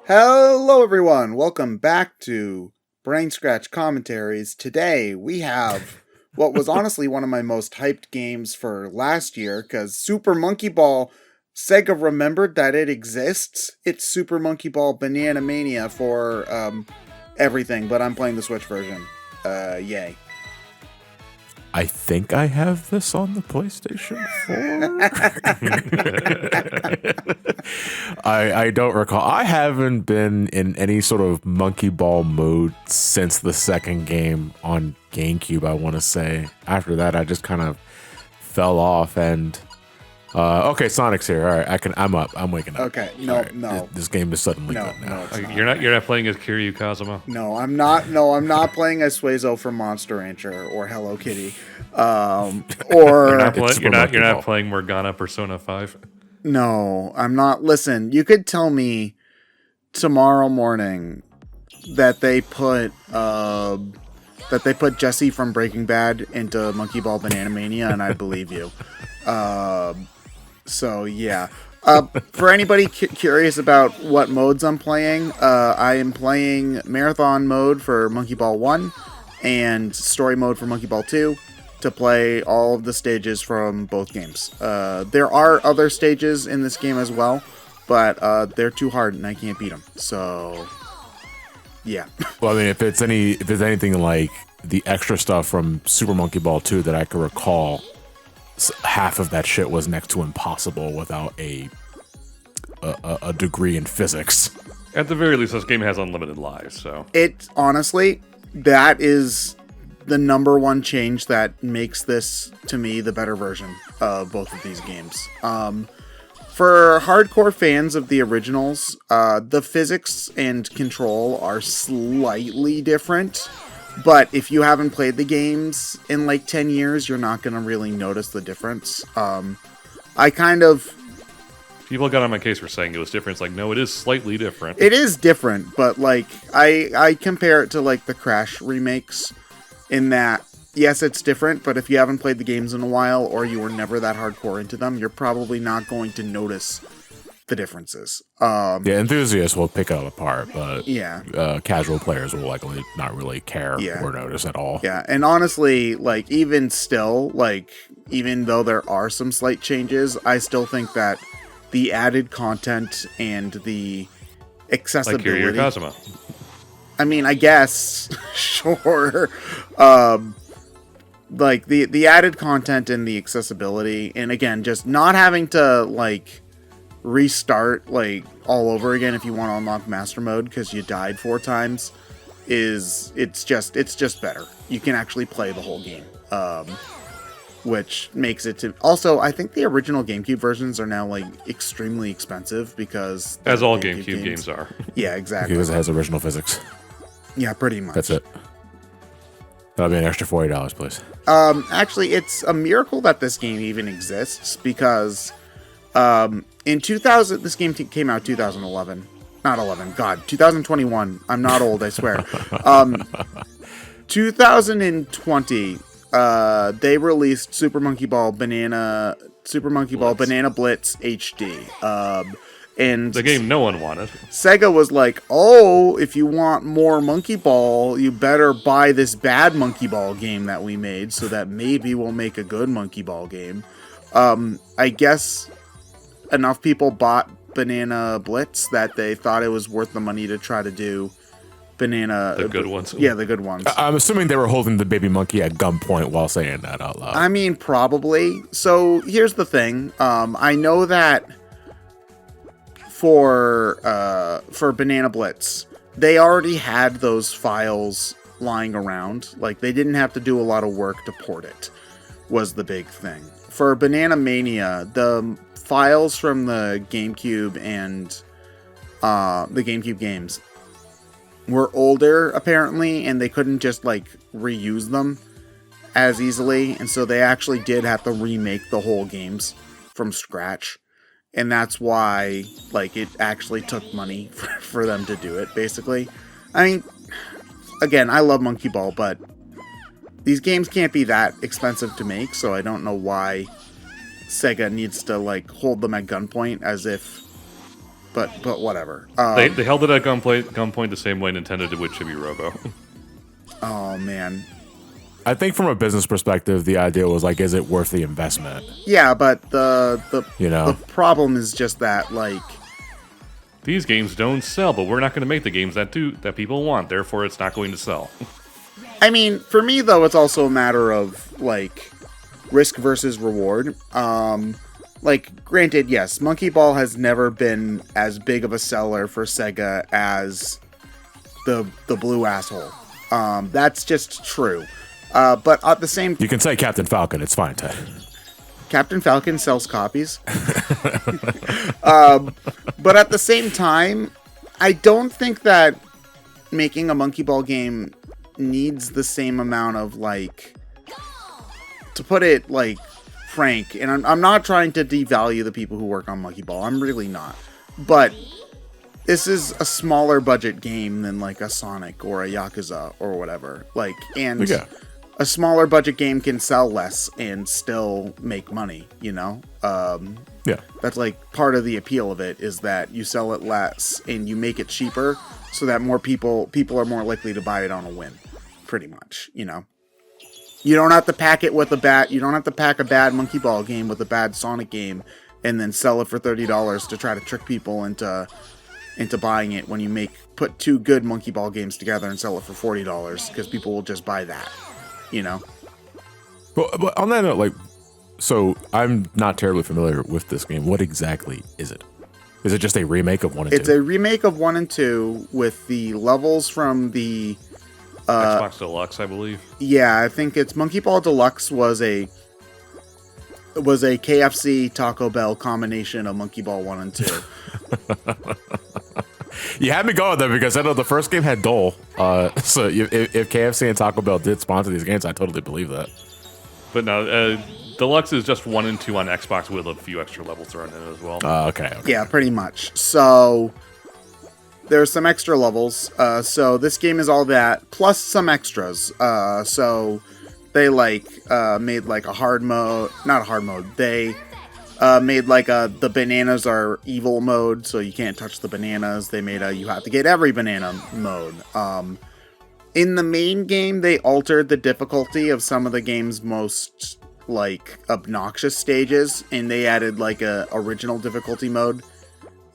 Hello, everyone. Welcome back to BrainScratch Commentaries. Today, we have what was honestly one of my most hyped games for last year, because Super Monkey Ball, Sega remembered that it exists. It's Super Monkey Ball Banana Mania for everything, but I'm playing the Switch version. Yay. I think I have this on the PlayStation 4. I don't recall. I haven't been in any sort of monkey ball mode since the second game on GameCube, I want to say. After that, I just kind of fell off and... okay, Sonic's here. All right, I'm up. I'm waking up. Okay, no, right. no. This game is suddenly No, good now. no, You're not playing as Kiryu Kazuma. No, I'm not. No, I'm not playing as Suezo from Monster Rancher or Hello Kitty. Or You're not playing Morgana Persona 5. No, I'm not. Listen, you could tell me tomorrow morning that they put Jesse from Breaking Bad into Monkey Ball Banana Mania, and I'd believe you. So yeah. For anybody curious about what modes I'm playing, I am playing Marathon mode for Monkey Ball 1 and Story mode for Monkey Ball 2 to play all of the stages from both games. There are other stages in this game as well, but they're too hard and I can't beat them. So, yeah. Well, I mean, if it's anything like the extra stuff from Super Monkey Ball 2 that I can recall, half of that shit was next to impossible without a degree in physics. At the very least, this game has unlimited lives, so... It, honestly, that is the number one change that makes this, to me, the better version of both of these games. For hardcore fans of the originals, the physics and control are slightly different. But if you haven't played the games in like 10 years, you're not going to really notice the difference. People got on my case for saying it was different. It's like, no, it is slightly different. It is different, but like, I compare it to like the Crash remakes in that, yes, it's different, but if you haven't played the games in a while or you were never that hardcore into them, you're probably not going to notice the differences. Yeah, enthusiasts will pick it apart, but yeah, casual players will likely not really care or notice at all. Yeah, and honestly, like, even still, like, even though there are some slight changes, I still think that the added content and the accessibility... Like Kiryu Kazuma. I mean, I guess, sure. Like, the added content and the accessibility, and again, just not having to, like... restart like all over again if you want to unlock master mode because you died 4 times it's just better. You can actually play the whole game, which makes it to... Also, I think the original GameCube versions are now like extremely expensive because as all GameCube games are. Yeah, exactly, because it has original physics. Yeah, pretty much. That's it. That'll be an extra $40, please. Actually, it's a miracle that this game even exists because in 2000, this game came out 2011. Not 11, God, 2021. I'm not old, I swear. 2020, they released Super Monkey Ball Banana Blitz HD. And the game no one wanted. Sega was like, oh, if you want more Monkey Ball, you better buy this bad Monkey Ball game that we made so that maybe we'll make a good Monkey Ball game. I guess... enough people bought Banana Blitz that they thought it was worth the money to try to do the good ones. Yeah, the good ones. I'm assuming they were holding the baby monkey at gunpoint while saying that out loud. I mean, probably. So here's the thing. I know that for Banana Blitz, they already had those files lying around. Like, they didn't have to do a lot of work to port it, was the big thing. For Banana Mania, the files from the GameCube and the GameCube games were older, apparently, and they couldn't just, like, reuse them as easily, and so they actually did have to remake the whole games from scratch, and that's why, like, it actually took money for them to do it, basically. I mean, again, I love Monkey Ball, but these games can't be that expensive to make, so I don't know why Sega needs to, like, hold them at gunpoint as if but whatever. They held it at gunpoint the same way Nintendo did with Chibi Robo. Oh man. I think from a business perspective, the idea was like, is it worth the investment? Yeah, but the problem is just that like These games don't sell, but we're not going to make the games that people want. Therefore, it's not going to sell. I mean, for me though, it's also a matter of like risk versus reward. Like, granted, yes, Monkey Ball has never been as big of a seller for Sega as the blue asshole. That's just true. But at the same, you can say Captain Falcon. It's fine, Ted. Captain Falcon sells copies. But at the same time, I don't think that making a Monkey Ball game needs the same amount of, like, to put it, like, frank, and I'm not trying to devalue the people who work on Monkey Ball. I'm really not. But this is a smaller budget game than, like, a Sonic or a Yakuza or whatever. Like, and a smaller budget game can sell less and still make money, you know? Yeah. That's, like, part of the appeal of it is that you sell it less and you make it cheaper so that more people are more likely to buy it on a whim, pretty much, you know? You don't have to pack it with you don't have to pack a bad Monkey Ball game with a bad Sonic game and then sell it for $30 to try to trick people into buying it when you put two good Monkey Ball games together and sell it for $40 because people will just buy that, you know? But on that note, like, so I'm not terribly familiar with this game. What exactly is it? Is it just a remake of 1 and 2? It's a remake of 1 and 2 with the levels from the Xbox Deluxe, I believe. Yeah, I think it's Monkey Ball Deluxe was a KFC Taco Bell combination of Monkey Ball 1 and 2. You had me going there because I know the first game had Dole. So if KFC and Taco Bell did sponsor these games, I totally believe that. But no, Deluxe is just 1 and 2 on Xbox with a few extra levels thrown in it as well. Okay. Yeah, pretty much. So there's some extra levels. So this game is all that plus some extras. So they made like a hard mode, not a hard mode. They made like the bananas are evil mode, so you can't touch the bananas. They made you have to get every banana mode. In the main game, they altered the difficulty of some of the game's most like obnoxious stages, and they added like a original difficulty mode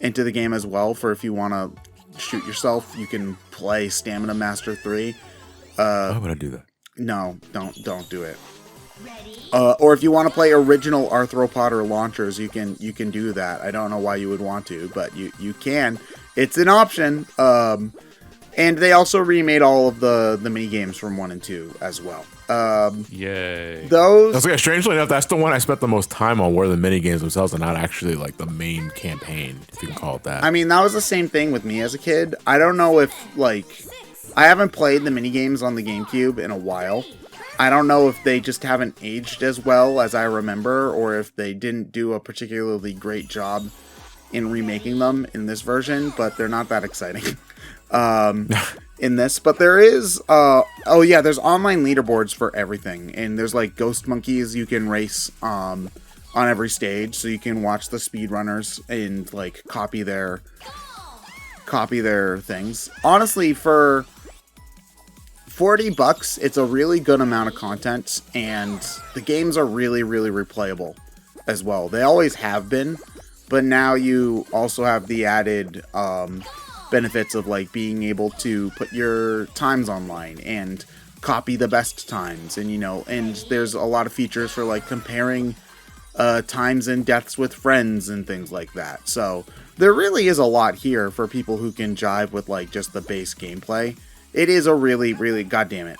into the game as well for if you want to shoot yourself, you can play Stamina Master 3. Why would I do that? No, don't do it. Or if you want to play original arthropod or launchers, you can do that. I don't know why you would want to, but you can. It's an option. And they also remade all of the mini games from 1 and 2 as well. Yay! Those. Okay, strangely enough, that's the one I spent the most time on. Were the mini games themselves, and not actually like the main campaign, if you can call it that. I mean, that was the same thing with me as a kid. I don't know if I haven't played the mini games on the GameCube in a while. I don't know if they just haven't aged as well as I remember, or if they didn't do a particularly great job in remaking them in this version, but they're not that exciting in this. But there is, there's online leaderboards for everything, and there's like ghost monkeys you can race on every stage, so you can watch the speedrunners and like copy their things. Honestly, for $40, it's a really good amount of content, and the games are really, really replayable as well. They always have been, but now you also have the added benefits of like being able to put your times online and copy the best times, and and there's a lot of features for like comparing times and deaths with friends and things like that. So there really is a lot here for people who can jive with like just the base gameplay. It is a really, really, goddamn it.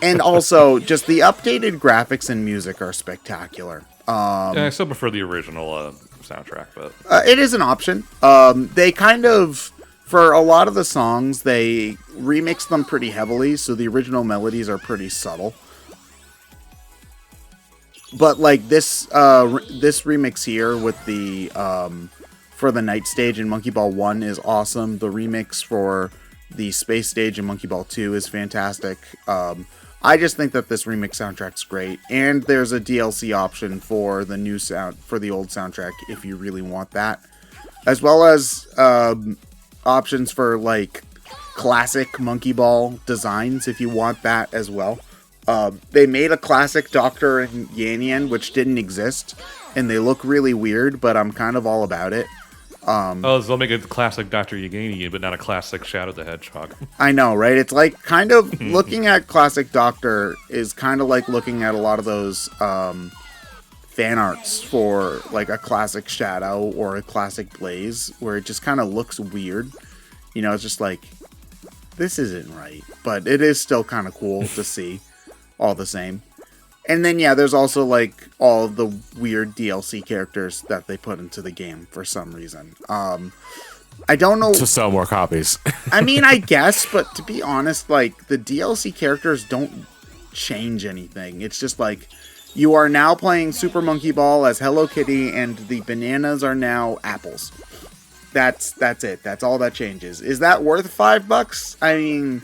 And also, just the updated graphics and music are spectacular. I still prefer the original soundtrack, but it is an option. They kind of, for a lot of the songs, they remix them pretty heavily, so the original melodies are pretty subtle. But like this remix here with the for the night stage in Monkey Ball 1 is awesome. The remix for the space stage in Monkey Ball 2 is fantastic. I just think that this remix soundtrack's great, and there's a DLC option for the new sound for the old soundtrack if you really want that. as well as options for like classic Monkey Ball designs if you want that as well. They made a classic Doctor and Yan Yan, which didn't exist, and they look really weird, but I'm kind of all about it. So they'll make a classic Dr. Yagani, but not a classic Shadow the Hedgehog. I know, right? It's like kind of looking at classic Doctor is kind of like looking at a lot of those fan arts for like a classic Shadow or a classic Blaze, where it just kind of looks weird. You know, it's just like, this isn't right, but it is still kind of cool to see all the same. And then, yeah, there's also, like, all the weird DLC characters that they put into the game for some reason. I don't know. To sell more copies. I mean, I guess, but to be honest, like, the DLC characters don't change anything. It's just, like, you are now playing Super Monkey Ball as Hello Kitty, and the bananas are now apples. That's it. That's all that changes. Is that worth $5? I mean,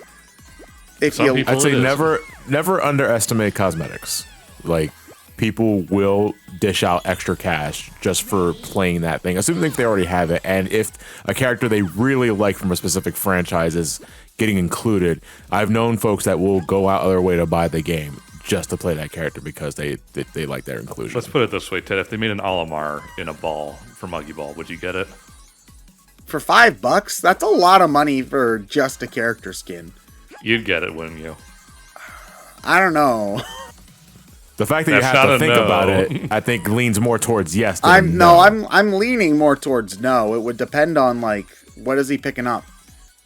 if Some you... people- I'd say it is. never underestimate cosmetics. Like, people will dish out extra cash just for playing that thing, assuming if they already have it. And if a character they really like from a specific franchise is getting included, I've known folks that will go out of their way to buy the game just to play that character because they like their inclusion. Let's put it this way, Ted. If they made an Olimar in a ball for Monkey Ball, would you get it? For $5? That's a lot of money for just a character skin. You'd get it, wouldn't you? I don't know. The fact that you That's have not to a think no. about it, I think leans more towards yes. Than I'm no. I'm leaning more towards no. It would depend on like what is he picking up?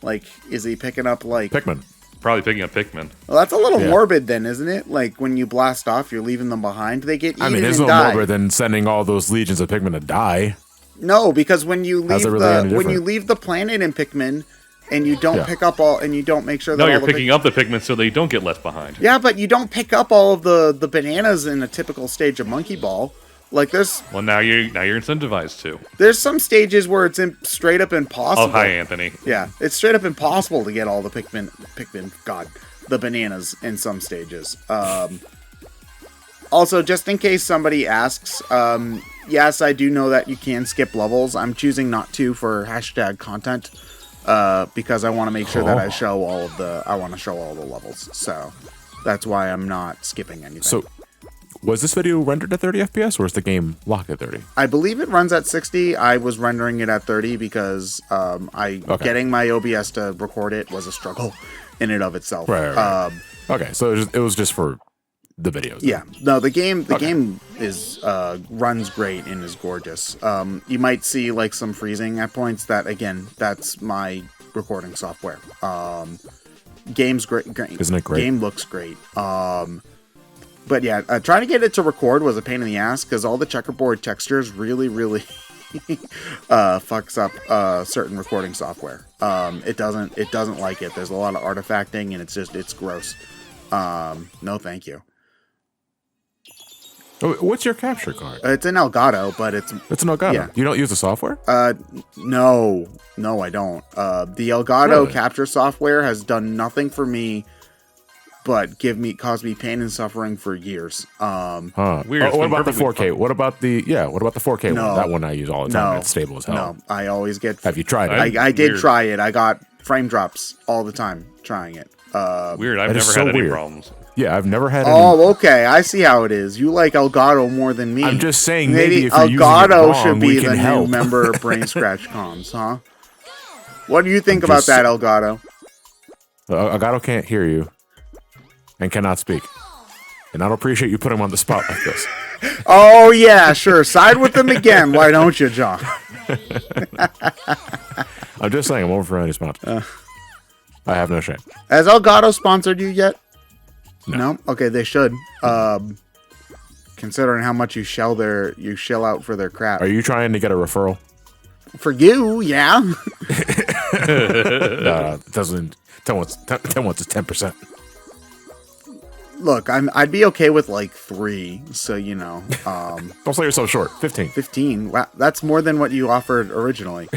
Like is he picking up like Pikmin. Probably picking up Pikmin. Well, that's a little Yeah. morbid then, isn't it? Like when you blast off, you're leaving them behind. They get eaten I mean, there's and no die. more than sending all those legions of Pikmin to die. No, because when you How's leave it really any when you different? leave the planet in Pikmin and you don't Yeah. pick up all and you don't make sure that No, all you're the picking up the Pikmin so they don't get left behind. Yeah, but you don't pick up all of the bananas in a typical stage of Monkey Ball. Like there's Well, now you're incentivized to. there's some stages where it's straight up impossible. Oh, hi, Anthony. Yeah, it's straight up impossible to get all the Pikmin, the bananas in some stages. Also, just in case somebody asks, yes, I do know that you can skip levels. I'm choosing not to for hashtag content, because I want to make sure that I show all of the levels. So that's why I'm not skipping anything. So, was this video rendered at 30 FPS or is the game locked at 30? I believe it runs at 60. I was rendering it at 30 because getting my OBS to record it was a struggle in and of itself. Right. Okay, so it was just for the videos. Yeah, no, the game is runs great and is gorgeous. You might see like some freezing at points. That again, that's my recording software. Game's great. Isn't it great? Game looks great. But yeah, trying to get it to record was a pain in the ass because all the checkerboard textures really fucks up certain recording software. It doesn't like it. There's a lot of artifacting and it's gross. No, thank you. Oh, what's your capture card? It's an Elgato, but it's It's an Elgato. yeah. You don't use the software? no, I don't. The Elgato Really? capture software has done nothing for me but cause me pain and suffering for years. Huh. Weird. Oh, It's what been about the perfectly 4K? fine. What about the 4K No. one? That one I use all the time. No. It's stable as hell. No, I always get. Have you tried it? I did Weird. try it. I got frame drops all the time trying it. Weird. I've That is never so had any weird. problems. Yeah, I've never had any. Oh, okay. I see how it is. You like Elgato more than me. I'm just saying maybe if you're using it Elgato wrong, should we be can the help. new member of BrainScratch comms, huh? What do you think I'm about just- that, Elgato? Elgato can't hear you and cannot speak. And I don't appreciate you putting him on the spot like this. Oh yeah, sure. Side with them again. Why don't you, John? I'm just saying, I'm over for any sponsor. I have no shame. Has Elgato sponsored you yet? No. Okay, they should. Considering how much you shell out for their crap. Are you trying to get a referral? For you, yeah. Doesn't. 10 wants is 10%. Look, I'd be okay with like 3. So you know, Don't sell yourself short. 15. 15. Wow, that's more than what you offered originally.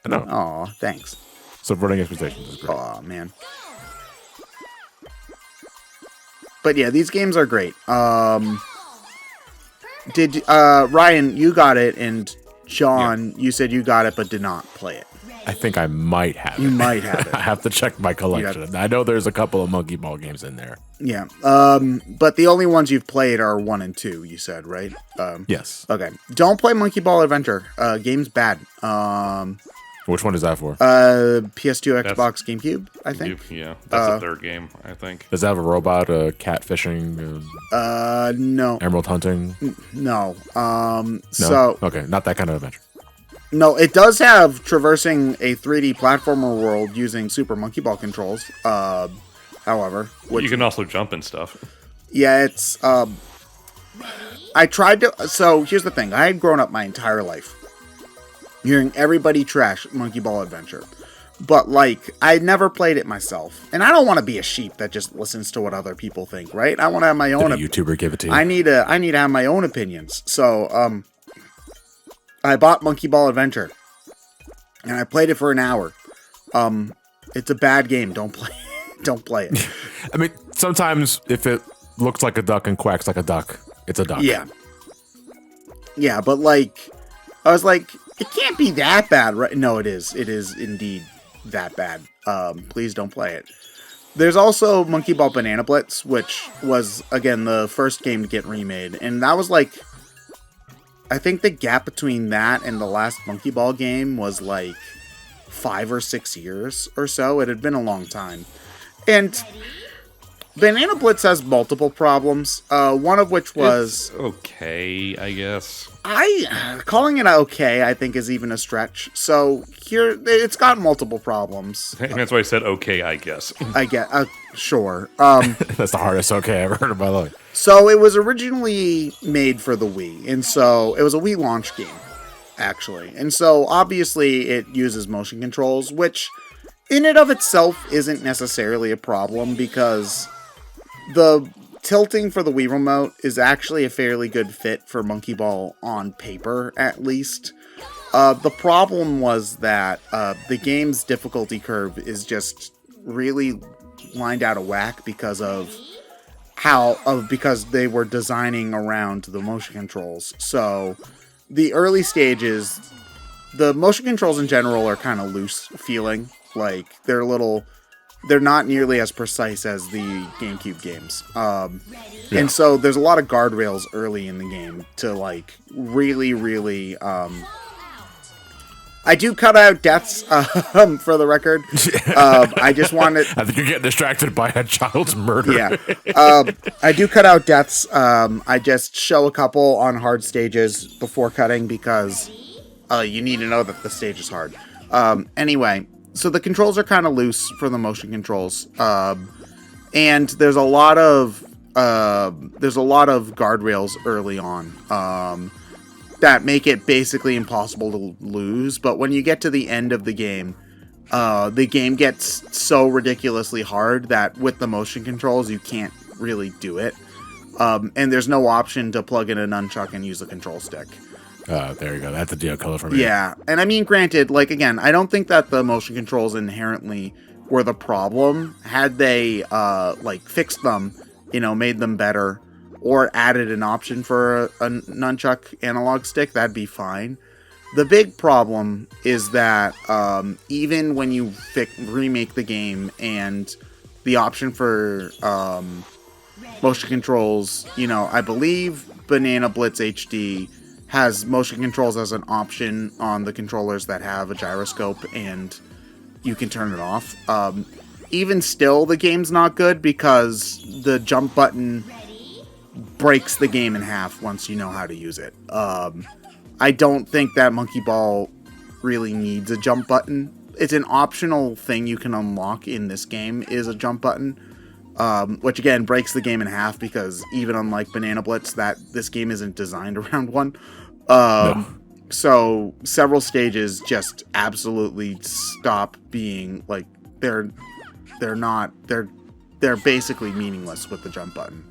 I know. Oh, thanks. Subverting expectations is great. Oh man. But yeah, these games are great. Did Ryan, you got it, and John, you said you got it but did not play it. I think I might have it. You might have it. I have to check my collection. I know there's a couple of Monkey Ball games in there. Yeah. But the only ones you've played are 1 and 2, you said, right? Yes. Okay. Don't play Monkey Ball Adventure. Game's bad. Which one is that for? PS2, Xbox, GameCube, I think. Yeah, that's the third game, I think. Does that have a robot, cat fishing, No. emerald hunting? No. No? So... Okay, not that kind of adventure. No, it does have traversing a 3D platformer world using Super Monkey Ball controls. However, You can also jump and stuff. yeah, it's I tried to. So here's the thing: I had grown up my entire life hearing everybody trash Monkey Ball Adventure, but like I never played it myself, and I don't want to be a sheep that just listens to what other people think, right? I want to have my own. Did a YouTuber give it to you? I need to have my own opinions. So I bought Monkey Ball Adventure, and I played it for an hour. It's a bad game. Don't play. Don't play it. I mean, sometimes if it looks like a duck and quacks like a duck, it's a duck. Yeah. Yeah, but like, I was like, it can't be that bad, right? No, it is. It is indeed that bad. Please don't play it. There's also Monkey Ball Banana Blitz, which was, again, the first game to get remade. And that was like, I think the gap between that and the last Monkey Ball game was like 5 or 6 years or so. It had been a long time. And Banana Blitz has multiple problems. One of which was... It's okay, I guess. Calling it okay, I think, is even a stretch. So here, it's got multiple problems. And that's why I said okay, I guess. I get... sure. That's the hardest okay I've ever heard in my life. So it was originally made for the Wii. And so it was a Wii launch game, actually. And so obviously it uses motion controls, which in and of itself isn't necessarily a problem because the tilting for the Wii remote is actually a fairly good fit for Monkey Ball on paper, at least. The problem was that the game's difficulty curve is just really lined out of whack because because they were designing around the motion controls. So the early stages, the motion controls in general are kind of loose feeling. Like they're not nearly as precise as the GameCube games. And so there's a lot of guardrails early in the game to like really, I do cut out deaths, for the record. I just wanted... I think you're getting distracted by a child's murder. Yeah. I do cut out deaths. I just show a couple on hard stages before cutting because you need to know that the stage is hard. Anyway, so the controls are kind of loose for the motion controls. And there's a lot of guardrails early on. That make it basically impossible to lose, but when you get to the end of the game gets so ridiculously hard that with the motion controls you can't really do it. And there's no option to plug in a nunchuck and use a control stick. There you go. That's a deal color for me. Yeah, and I mean, granted, like again, I don't think that the motion controls inherently were the problem. Had they fixed them, made them better, or added an option for a nunchuck analog stick, that'd be fine. The big problem is that even when you remake the game and the option for motion controls, I believe Banana Blitz HD has motion controls as an option on the controllers that have a gyroscope and you can turn it off. Even still, the game's not good because the jump button breaks the game in half once you know how to use it. I don't think that Monkey Ball really needs a jump button. It's an optional thing you can unlock in this game is a jump button, which again breaks the game in half because even unlike Banana Blitz, this game isn't designed around one. No. So several stages just absolutely stop being like they're basically meaningless with the jump button.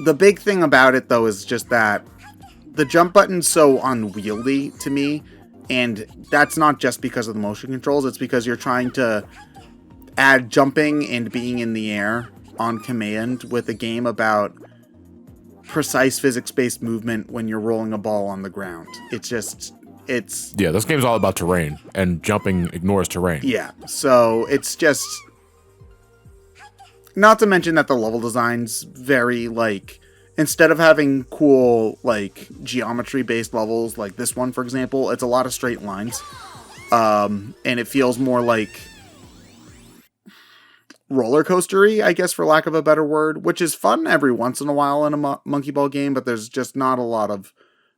The big thing about it, though, is just that the jump button's so unwieldy to me, and that's not just because of the motion controls, it's because you're trying to add jumping and being in the air on command with a game about precise physics-based movement when you're rolling a ball on the ground. It's Yeah, this game's all about terrain, and jumping ignores terrain. yeah. So it's just, not to mention that the level design's very, like, instead of having cool, like, geometry-based levels like this one, for example, it's a lot of straight lines. And it feels more like roller coastery, I guess, for lack of a better word, which is fun every once in a while in a monkey ball game, but there's just not a lot of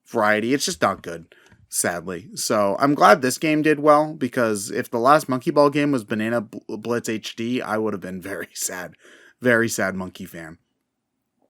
variety. It's just not good, sadly. So I'm glad this game did well, because if the last monkey ball game was Banana Blitz HD, I would have been very sad monkey fan.